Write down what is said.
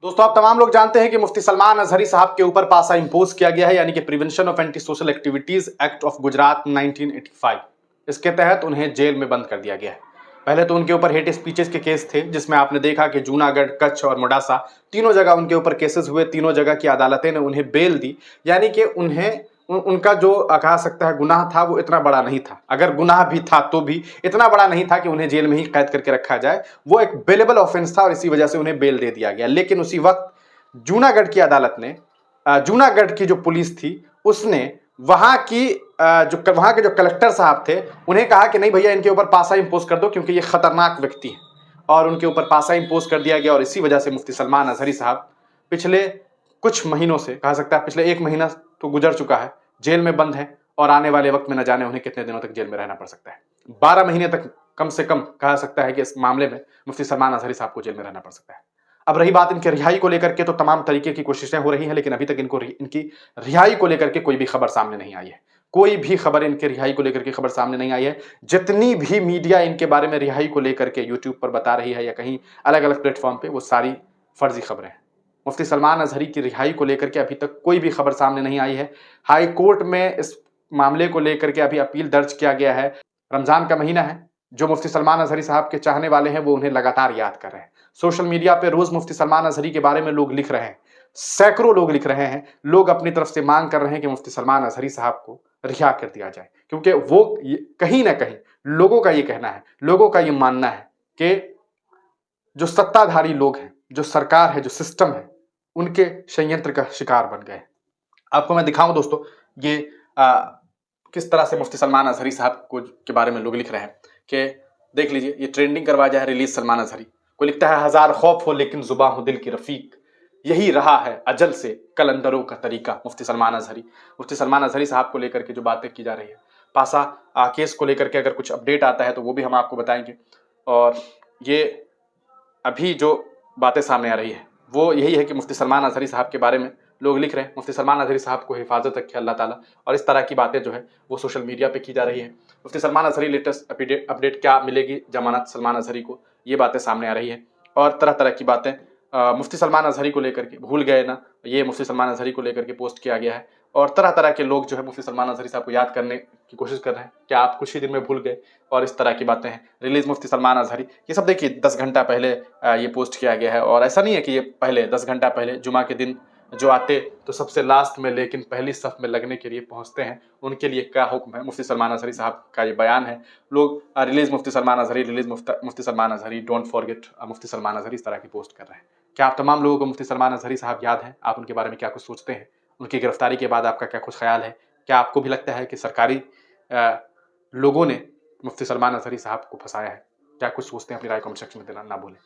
दोस्तों, आप तमाम लोग जानते हैं कि मुफ्ती सलमान अजहरी साहब के ऊपर पासा इंपोज किया गया है, यानी कि prevention of anti social activities act of Gujarat 1985। इसके तहत उन्हें जेल में बंद कर दिया गया है। पहले तो उनके ऊपर हेट स्पीचेस के केस थे, जिसमें आपने देखा कि जूनागढ़, कच्छ और मोडासा तीनों जगह उनके ऊपर केसेस हुए। तीनों जगह की अदालतें ने उन्हें बेल दी, यानी कि उन्हें उनका जो कहा सकता है गुनाह था वो इतना बड़ा नहीं था। अगर गुनाह भी था तो भी इतना बड़ा नहीं था कि उन्हें जेल में ही कैद करके रखा जाए। वो एक बेलेबल ऑफेंस था और इसी वजह से उन्हें बेल दे दिया गया। लेकिन उसी वक्त जूनागढ़ की अदालत ने, जूनागढ़ की जो पुलिस थी उसने वहां के जो कलेक्टर साहब थे उन्हें कहा कि नहीं भैया, इनके ऊपर पासा इंपोज कर दो क्योंकि ये खतरनाक व्यक्ति है। और उनके ऊपर पासा इंपोज कर दिया गया और इसी वजह से मुफ्ती सलमान अजहरी साहब पिछले कुछ महीनों से, कहा सकता है पिछले एक महीना तो गुजर चुका है, जेल में बंद है। और आने वाले वक्त में न जाने उन्हें कितने दिनों तक जेल में रहना पड़ सकता है। 12 महीने तक कम से कम कहा सकता है कि इस मामले में मुफ्ती सलमान अजहरी साहब को जेल में रहना पड़ सकता है। अब रही बात इनके रिहाई को लेकर के, तो तमाम तरीके की कोशिशें हो रही हैं, लेकिन अभी तक इनकी रिहाई को लेकर के कोई भी खबर सामने नहीं आई है। कोई भी खबर इनके रिहाई को लेकर के खबर सामने नहीं आई है। जितनी भी मीडिया इनके बारे में रिहाई को लेकर के यूट्यूब पर बता रही है या कहीं अलग अलग प्लेटफॉर्म पे, वो सारी फर्जी खबरें हैं। मुफ्ती सलमान अजहरी की रिहाई को लेकर के अभी तक कोई भी खबर सामने नहीं आई है। हाई कोर्ट में इस मामले को लेकर के अभी अपील दर्ज किया गया है। रमजान का महीना है, जो मुफ्ती सलमान अजहरी साहब के चाहने वाले हैं वो उन्हें लगातार याद कर रहे हैं। सोशल मीडिया पे रोज मुफ्ती सलमान अजहरी के बारे में लोग लिख रहे हैं, सैकड़ों लोग लिख रहे हैं। लोग अपनी तरफ से मांग कर रहे हैं कि मुफ्ती सलमान अजहरी साहब को रिहा कर दिया जाए, क्योंकि वो कहीं ना कहीं लोगों का ये कहना है, लोगों का ये मानना है कि जो सत्ताधारी लोग हैं, जो सरकार है, जो सिस्टम है, उनके षड्यंत्र का शिकार बन गए। आपको मैं दिखाऊं दोस्तों, ये किस तरह से मुफ्ती सलमान अजहरी साहब को के बारे में लोग लिख रहे हैं कि देख लीजिए, ये ट्रेंडिंग करवा जाए रिलीज सलमान अजहरी। कोई लिखता है, हजार खौफ हो लेकिन जुबां हो दिल की रफीक, यही रहा है अजल से कलंदरों का तरीका। मुफ्ती सलमान अजहरी, मुफ्ती सलमान अजहरी साहब को लेकर के जो बातें की जा रही है, पासा केस को लेकर के अगर कुछ अपडेट आता है तो वो भी हम आपको बताएंगे। और ये अभी जो बातें सामने आ रही है वो यही है कि मुफ्ती सलमान अजहरी साहब के बारे में लोग लिख रहे हैं, मुफ्ती सलमान अजहरी साहब को हिफाजत रखे अल्लाह ताला। और इस तरह की बातें जो है वो सोशल मीडिया पे की जा रही है। मुफ्ती सलमान अजहरी लेटेस्ट अपडेट क्या मिलेगी जमानत सलमान अजहरी को, ये बातें सामने आ रही है। और तरह तरह की बातें मुफ्ती सलमान अजहरी को लेकर के, भूल गए ना, ये मुफ्ती सलमान अजहरी को लेकर के पोस्ट किया गया है। और तरह तरह के लोग जो है मुफ्ती सलमान अजहरी साहब को याद करने की कोशिश कर रहे हैं कि आप कुछ ही दिन में भूल गए, और इस तरह की बातें हैं। रिलीज मुफ्ती सलमान अजहरी, ये सब देखिए 10 घंटा पहले ये पोस्ट किया गया है। और ऐसा नहीं है कि ये पहले 10 घंटा पहले जुमा के दिन जो आते तो सबसे लास्ट में लेकिन पहली सफ में लगने के लिए पहुंचते हैं, उनके लिए क्या हुक्म है। मुफ्ती सलमान अजहरी साहब का ये बयान है। लोग release Mufti Salman Azhari, release Mufti Salman Azhari, don't forget Mufti Salman Azhari, इस तरह की पोस्ट कर रहे हैं। क्या आप तमाम लोगों को मुफ्ती सलमान अजहरी साहब याद हैं? आप उनके बारे में क्या कुछ सोचते हैं? उनकी गिरफ्तारी के बाद आपका क्या कुछ ख्याल है? क्या आपको भी लगता है कि सरकारी लोगों ने मुफ्ती सलमान अजहरी साहब को फंसाया है? क्या कुछ सोचते हैं? अपनी राय कमेंट सेक्शन में देना ना भूलें।